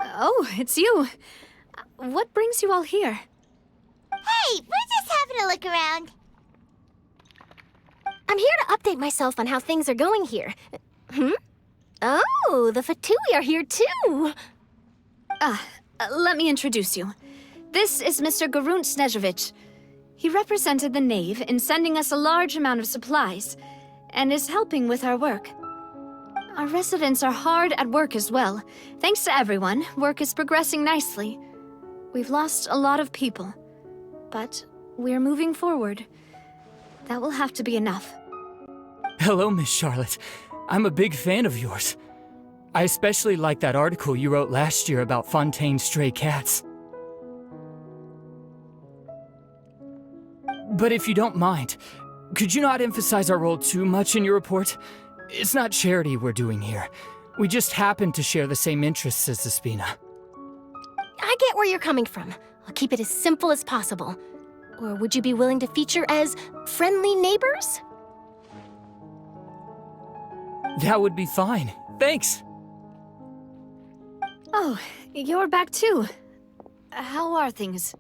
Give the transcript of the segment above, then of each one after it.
Oh, it's you. What brings you all here? Hey, we're just having a look around. I'm here to update myself on how things are going here. Oh, the Fatui are here too! Let me introduce you. This is Mr. Garunt Snezhevich. He represented the Knave in sending us a large amount of supplies, and is helping with our work. Our residents are hard at work as well. Thanks to everyone, work is progressing nicely. We've lost a lot of people, but we're moving forward. That will have to be enough. Hello, Miss Charlotte. I'm a big fan of yours. I especially like that article you wrote last year about Fontaine's stray cats. But if you don't mind, could you not emphasize our role too much in your report? It's not charity we're doing here. We just happen to share the same interests as the Spina. I get where you're coming from. I'll keep it as simple as possible. Or would you be willing to feature as friendly neighbors? That would be fine. Thanks. Oh, you're back too. How are things?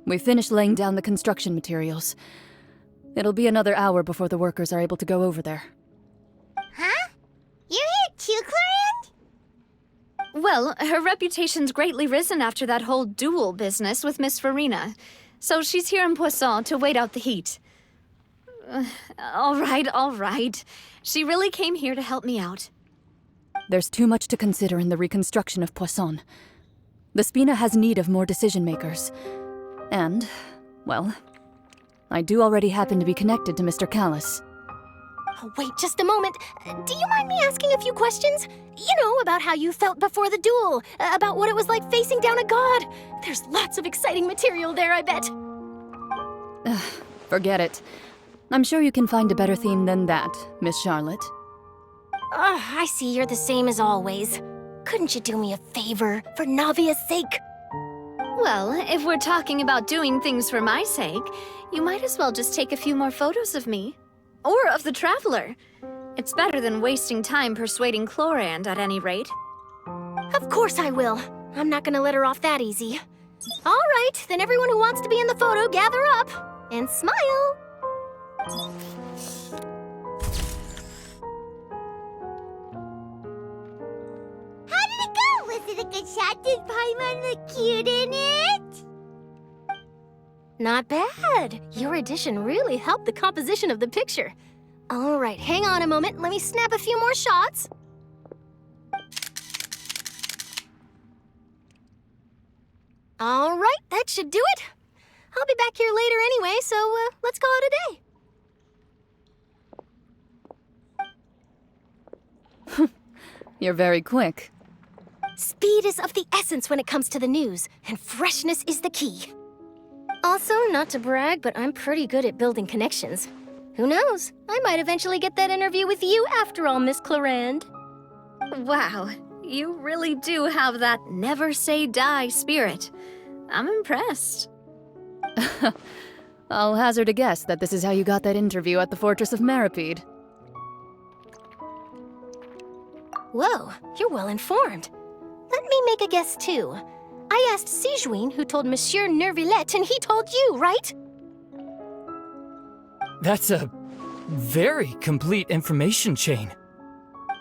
We finished laying down the construction materials. It'll be another hour before the workers are able to go over there. Huh? You're here too, Clarand? Well, her reputation's greatly risen after that whole duel business with Miss Farina. So she's here in Poisson to wait out the heat. All right. She really came here to help me out. There's too much to consider in the reconstruction of Poisson. The Spina has need of more decision-makers. And, well, I do already happen to be connected to Mr. Callis. Oh, wait just a moment. Do you mind me asking a few questions? You know, about how you felt before the duel, about what it was like facing down a god. There's lots of exciting material there, I bet. Forget it. I'm sure you can find a better theme than that, Miss Charlotte. I see you're the same as always. Couldn't you do me a favor, for Navia's sake? Well, if we're talking about doing things for my sake, you might as well just take a few more photos of me. Or of the Traveler. It's better than wasting time persuading Chlorand, at any rate. Of course I will. I'm not gonna let her off that easy. All right, then everyone who wants to be in the photo, gather up. And smile. How did it go? Was it a good shot? Did Paimon look cute in it? Not bad. Your addition really helped the composition of the picture. All right, hang on a moment. Let me snap a few more shots. All right, that should do it. I'll be back here later anyway, so let's call it a day. You're very quick. Speed is of the essence when it comes to the news, and freshness is the key. Also, not to brag, but I'm pretty good at building connections. Who knows? I might eventually get that interview with you after all, Miss Clarand. Wow, you really do have that never say die spirit. I'm impressed. I'll hazard a guess that this is how you got that interview at the Fortress of Maripede. Whoa, you're well informed. Let me make a guess too. I asked Sijuin who told Monsieur Nervillette, and he told you, right? That's a very complete information chain.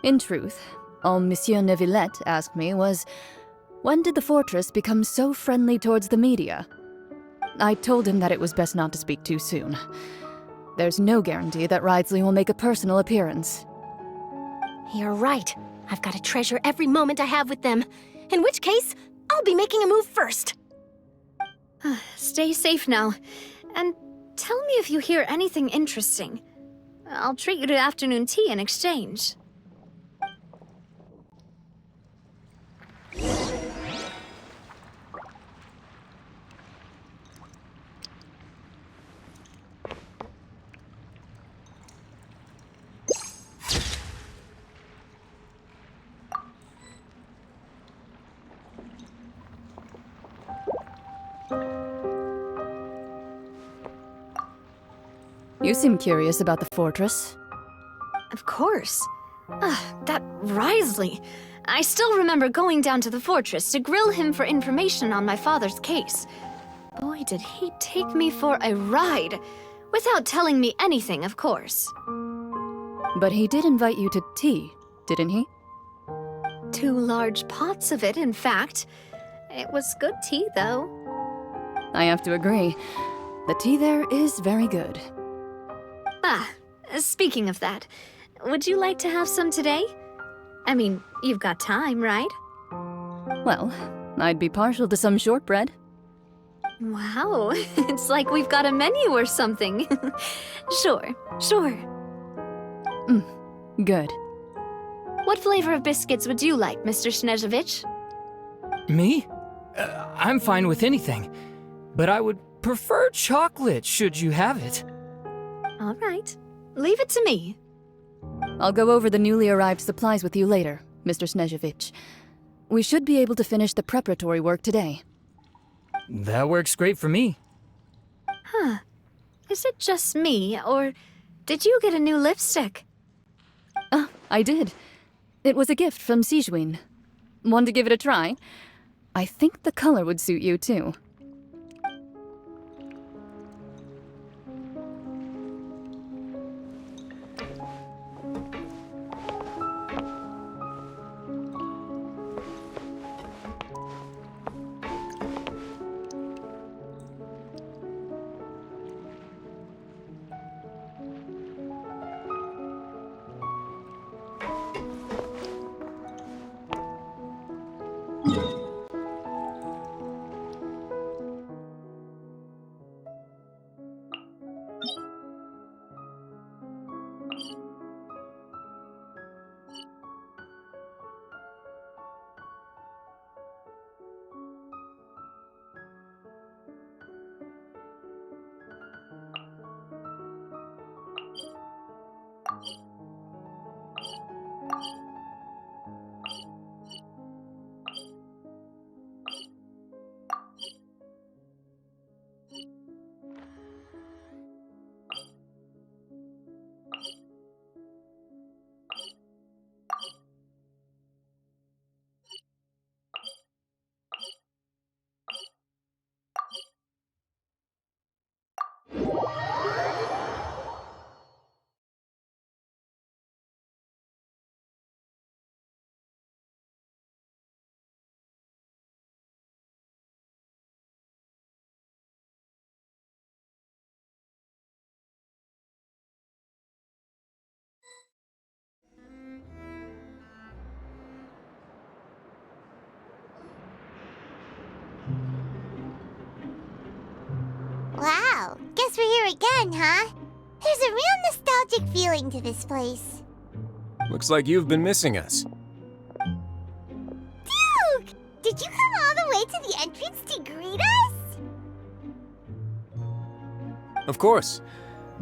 In truth, all Monsieur Neuvillette asked me was, when did the fortress become so friendly towards the media? I told him that it was best not to speak too soon. There's no guarantee that Ridsley will make a personal appearance. You're right. I've got to treasure every moment I have with them. In which case, I'll be making a move first. Stay safe now. And tell me if you hear anything interesting. I'll treat you to afternoon tea in exchange. You seem curious about the fortress. Of course. That Risley. I still remember going down to the fortress to grill him for information on my father's case. Boy, did he take me for a ride, without telling me anything, of course. But he did invite you to tea, didn't he? 2 large pots of it, in fact. It was good tea, though. I have to agree. The tea there is very good. Ah, speaking of that, would you like to have some today? I mean, you've got time, right? Well, I'd be partial to some shortbread. Wow, it's like we've got a menu or something. Sure. Good. What flavor of biscuits would you like, Mr. Snežević? Me? I'm fine with anything. But I would prefer chocolate, should you have it. All right, leave it to me. I'll go over the newly arrived supplies with you later, Mr. Snežević. We should be able to finish the preparatory work today. That works great for me. Huh. Is it just me, or did you get a new lipstick? I did. It was a gift from Sijuin. Want to give it a try? I think the color would suit you, too. Wow, guess we're here again, huh? There's a real nostalgic feeling to this place. Looks like you've been missing us. Duke! Did you come all the way to the entrance to greet us? Of course.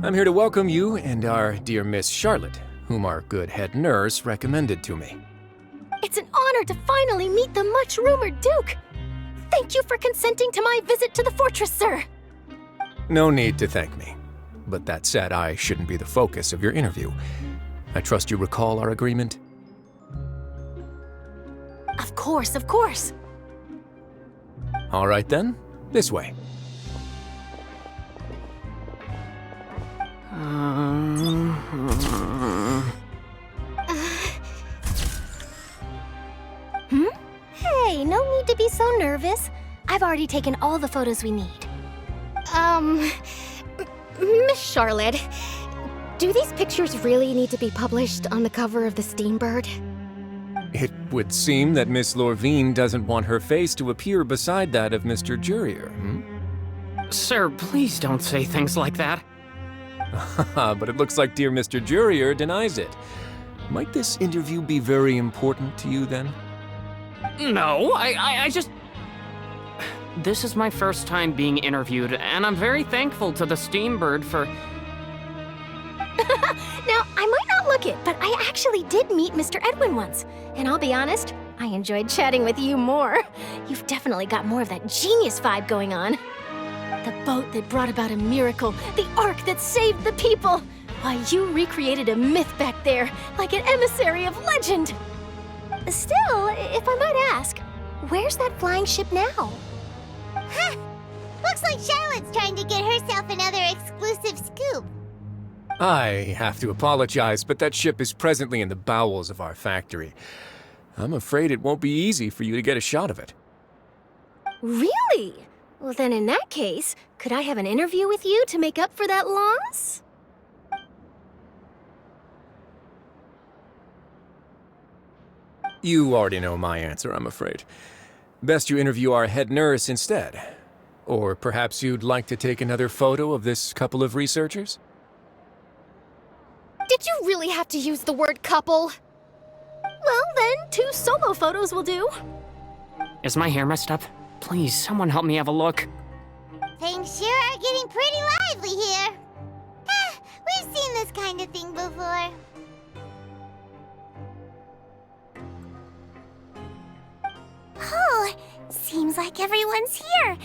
I'm here to welcome you and our dear Miss Charlotte, whom our good head nurse recommended to me. It's an honor to finally meet the much-rumored Duke. Thank you for consenting to my visit to the fortress, sir. No need to thank me. But that said, I shouldn't be the focus of your interview. I trust you recall our agreement? Of course, of course. All right then, this way. Hey, no need to be so nervous. I've already taken all the photos we need. Miss Charlotte, do these pictures really need to be published on the cover of the Steambird? It would seem that Miss Lorvine doesn't want her face to appear beside that of Mr. Jurier, Sir, please don't say things like that. But it looks like dear Mr. Jurier denies it. Might this interview be very important to you then? No, I just... This is my first time being interviewed, and I'm very thankful to the Steambird for... Now, I might not look it, but I actually did meet Mr. Edwin once. And I'll be honest, I enjoyed chatting with you more. You've definitely got more of that genius vibe going on. The boat that brought about a miracle, the ark that saved the people. Why, you recreated a myth back there, like an emissary of legend. Still, if I might ask, where's that flying ship now? Ha! Looks like Charlotte's trying to get herself another exclusive scoop. I have to apologize, but that ship is presently in the bowels of our factory. I'm afraid it won't be easy for you to get a shot of it. Really? Well, then in that case, could I have an interview with you to make up for that loss? You already know my answer, I'm afraid. Best you interview our head nurse instead. Or perhaps you'd like to take another photo of this couple of researchers? Did you really have to use the word couple? Well, then, 2 solo photos will do. Is my hair messed up? Please, someone help me have a look. Things sure are getting pretty lively here. Ah, we've seen this kind of thing before. Oh, seems like everyone's here.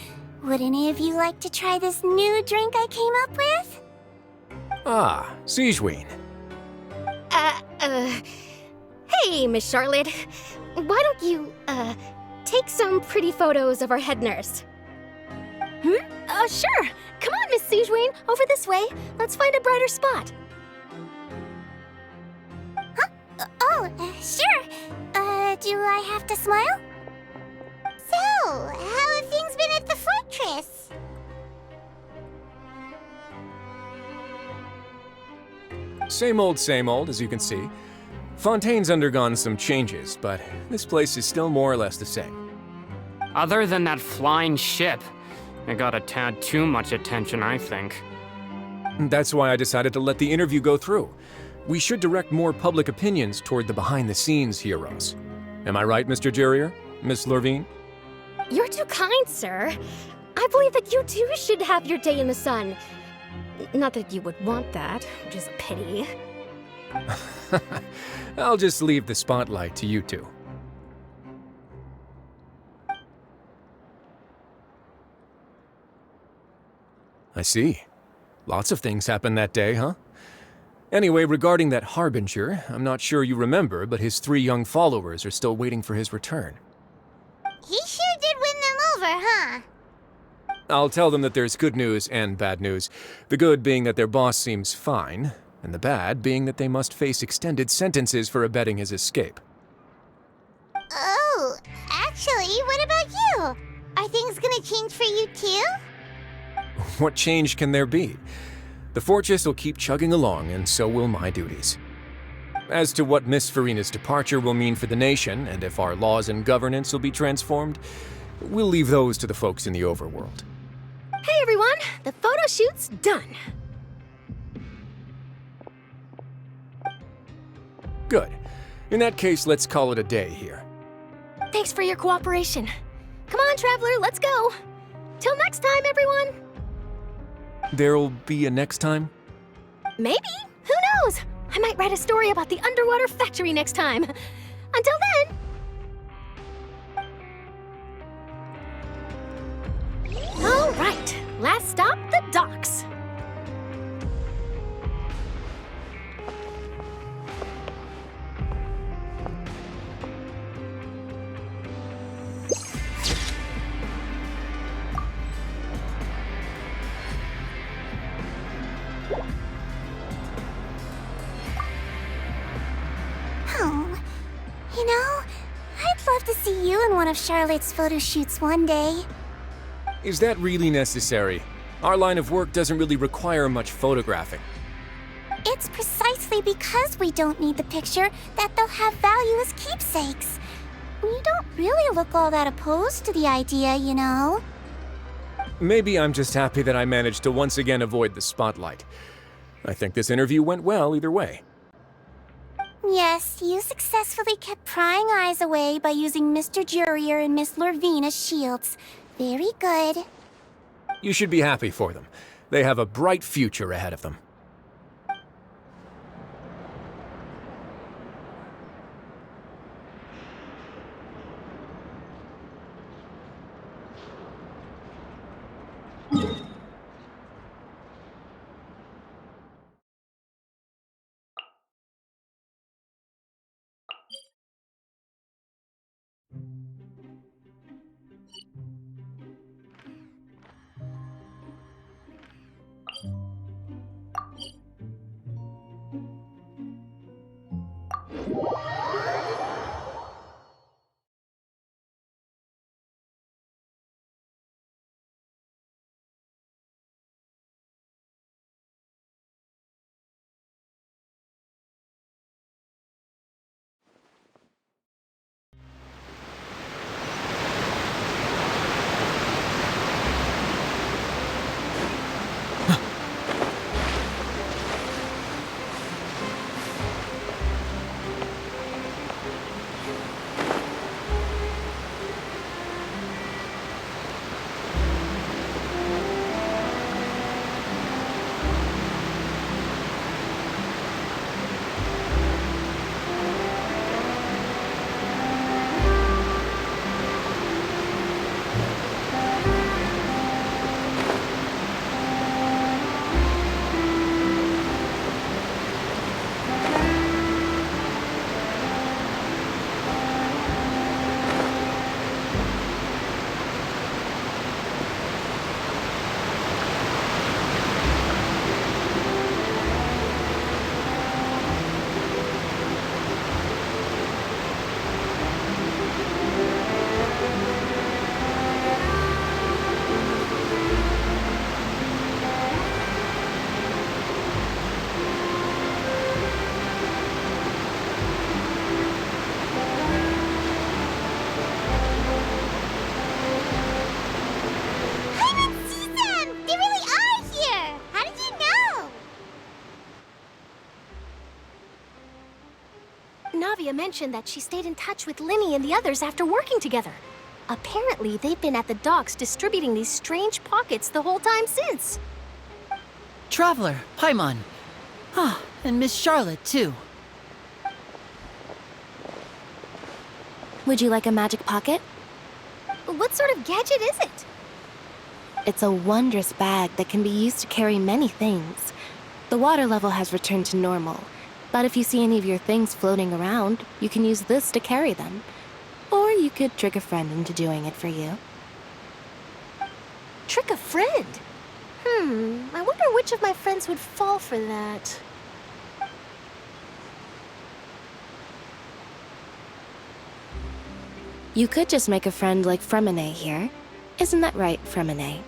Would any of you like to try this new drink I came up with? Ah, Siegeween. Hey, Miss Charlotte. Why don't you, take some pretty photos of our head nurse? Sure. Come on, Miss Siegeween, over this way. Let's find a brighter spot. Sure. Do I have to smile? So, how have things been at the fortress? Same old, as you can see. Fontaine's undergone some changes, but this place is still more or less the same. Other than that flying ship, it got a tad too much attention, I think. That's why I decided to let the interview go through. We should direct more public opinions toward the behind-the-scenes heroes. Am I right, Mr. Jurrier? Miss Lurvine? You're too kind, sir. I believe that you too should have your day in the sun. Not that you would want that, which is a pity. I'll just leave the spotlight to you two. I see. Lots of things happened that day, huh? Anyway, regarding that Harbinger, I'm not sure you remember, but his 3 young followers are still waiting for his return. He sure did win them over, huh? I'll tell them that there's good news and bad news. The good being that their boss seems fine, and the bad being that they must face extended sentences for abetting his escape. Oh, actually, what about you? Are things gonna change for you too? What change can there be? The fortress will keep chugging along, and so will my duties. As to what Miss Farina's departure will mean for the nation, and if our laws and governance will be transformed, we'll leave those to the folks in the overworld. Hey everyone, the photo shoot's done. Good. In that case, let's call it a day here. Thanks for your cooperation. Come on, Traveler, let's go. Till next time, everyone. There'll be a next time? Maybe. Who knows? I might write a story about the underwater factory next time. Until then. All right. Last stop, the docks. Oh, you know, I'd love to see you in one of Charlotte's photo shoots one day. Is that really necessary? Our line of work doesn't really require much photographing. It's precisely because we don't need the picture that they'll have value as keepsakes. You don't really look all that opposed to the idea, you know. Maybe I'm just happy that I managed to once again avoid the spotlight. I think this interview went well either way. Yes, you successfully kept prying eyes away by using Mr. Jurrier and Miss Lurvine as shields. Very good. You should be happy for them. They have a bright future ahead of them. mentioned that she stayed in touch with Linny and the others after working together. Apparently, they've been at the docks distributing these strange pockets the whole time since. Traveler, Paimon. Ah, and Miss Charlotte, too. Would you like a magic pocket? What sort of gadget is it? It's a wondrous bag that can be used to carry many things. The water level has returned to normal, but if you see any of your things floating around, you can use this to carry them. Or you could trick a friend into doing it for you. Trick a friend? I wonder which of my friends would fall for that. You could just make a friend like Fremine here. Isn't that right, Fremine?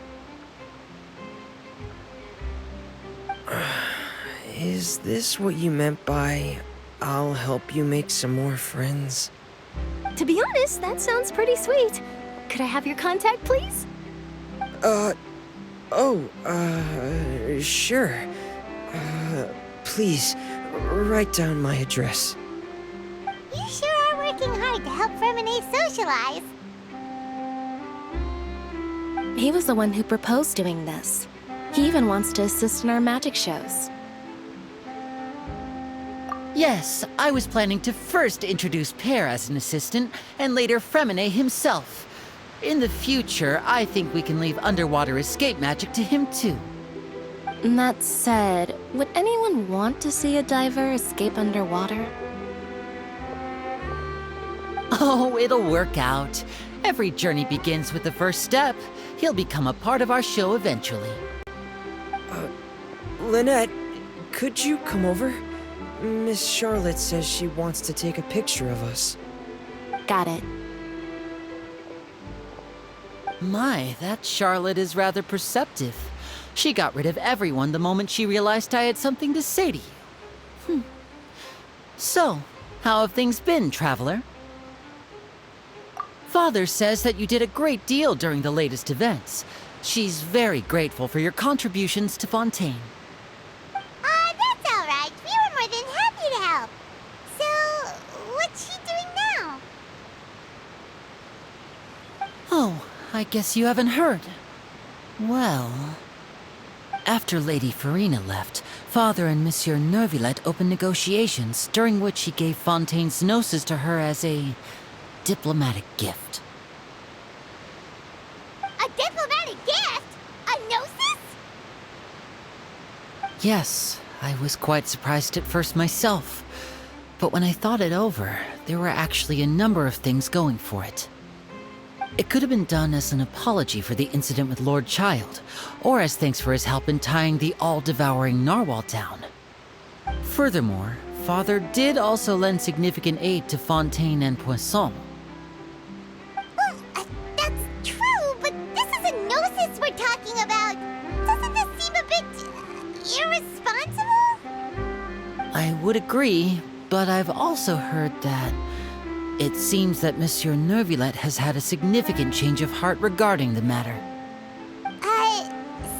Is this what you meant by, I'll help you make some more friends? To be honest, that sounds pretty sweet. Could I have your contact, please? Sure. Please, write down my address. You sure are working hard to help Fremine socialize. He was the one who proposed doing this. He even wants to assist in our magic shows. Yes, I was planning to first introduce Pear as an assistant, and later Fremine himself. In the future, I think we can leave underwater escape magic to him too. That said, would anyone want to see a diver escape underwater? Oh, it'll work out. Every journey begins with the first step. He'll become a part of our show eventually. Lynette, could you come over? Miss Charlotte says she wants to take a picture of us. Got it. My, that Charlotte is rather perceptive. She got rid of everyone the moment she realized I had something to say to you. So, how have things been, Traveler? Father says that you did a great deal during the latest events. She's very grateful for your contributions to Fontaine. That's all right. We were more than happy to help. So, what's she doing now? Oh, I guess you haven't heard. Well, after Lady Farina left, Father and Monsieur Neuvillette opened negotiations, during which he gave Fontaine's gnosis to her as a diplomatic gift. A diplomatic gift? A gnosis? Yes, I was quite surprised at first myself. But when I thought it over, there were actually a number of things going for it. It could have been done as an apology for the incident with Lord Child, or as thanks for his help in tying the all-devouring narwhal down. Furthermore, Father did also lend significant aid to Fontaine and Poisson. Well, that's true, but this is a gnosis we're talking about. Doesn't this seem a bit irresponsible? I would agree, but I've also heard that it seems that Monsieur Neuvillette has had a significant change of heart regarding the matter.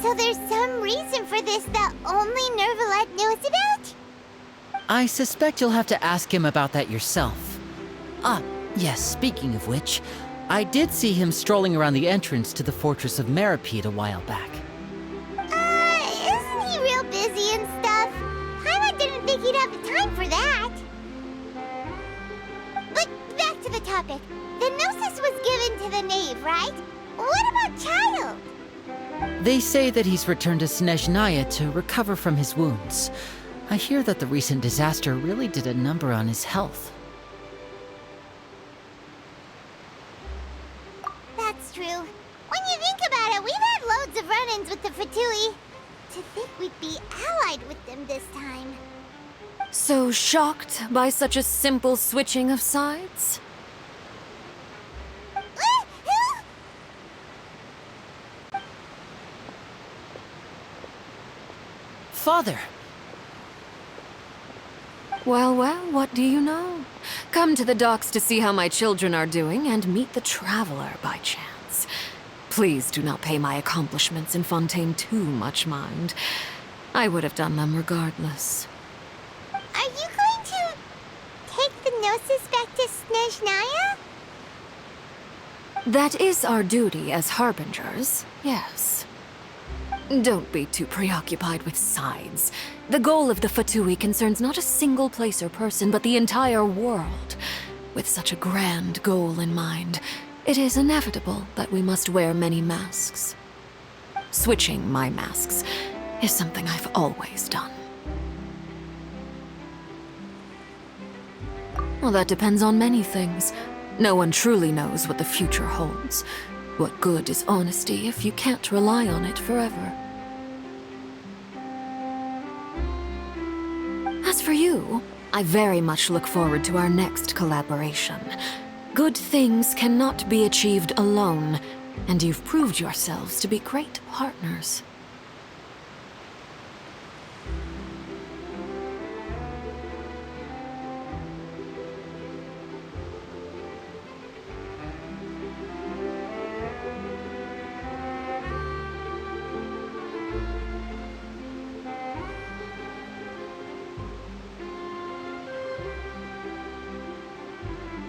So there's some reason for this that only Neuvillette knows about? I suspect you'll have to ask him about that yourself. Ah, yes, speaking of which, I did see him strolling around the entrance to the Fortress of Meripede a while back. Isn't he real busy and stuff? Paimon didn't think he'd have the time for that. But back to the topic. The gnosis was given to the knave, right? What about Child? They say that he's returned to Snezhnaya to recover from his wounds. I hear that the recent disaster really did a number on his health. That's true. When you think about it, we've had loads of run-ins with the Fatui. To think we'd be allied with them this time. So shocked by such a simple switching of sides? Father! Well, what do you know? Come to the docks to see how my children are doing and meet the Traveler by chance. Please do not pay my accomplishments in Fontaine too much mind. I would have done them regardless. Are you going to take the gnosis back Naya? That is our duty as harbingers, yes. Don't be too preoccupied with sides. The goal of the Fatui concerns not a single place or person, but the entire world. With such a grand goal in mind, it is inevitable that we must wear many masks. Switching my masks is something I've always done. Well, that depends on many things. No one truly knows what the future holds. What good is honesty if you can't rely on it forever? As for you, I very much look forward to our next collaboration. Good things cannot be achieved alone, and you've proved yourselves to be great partners.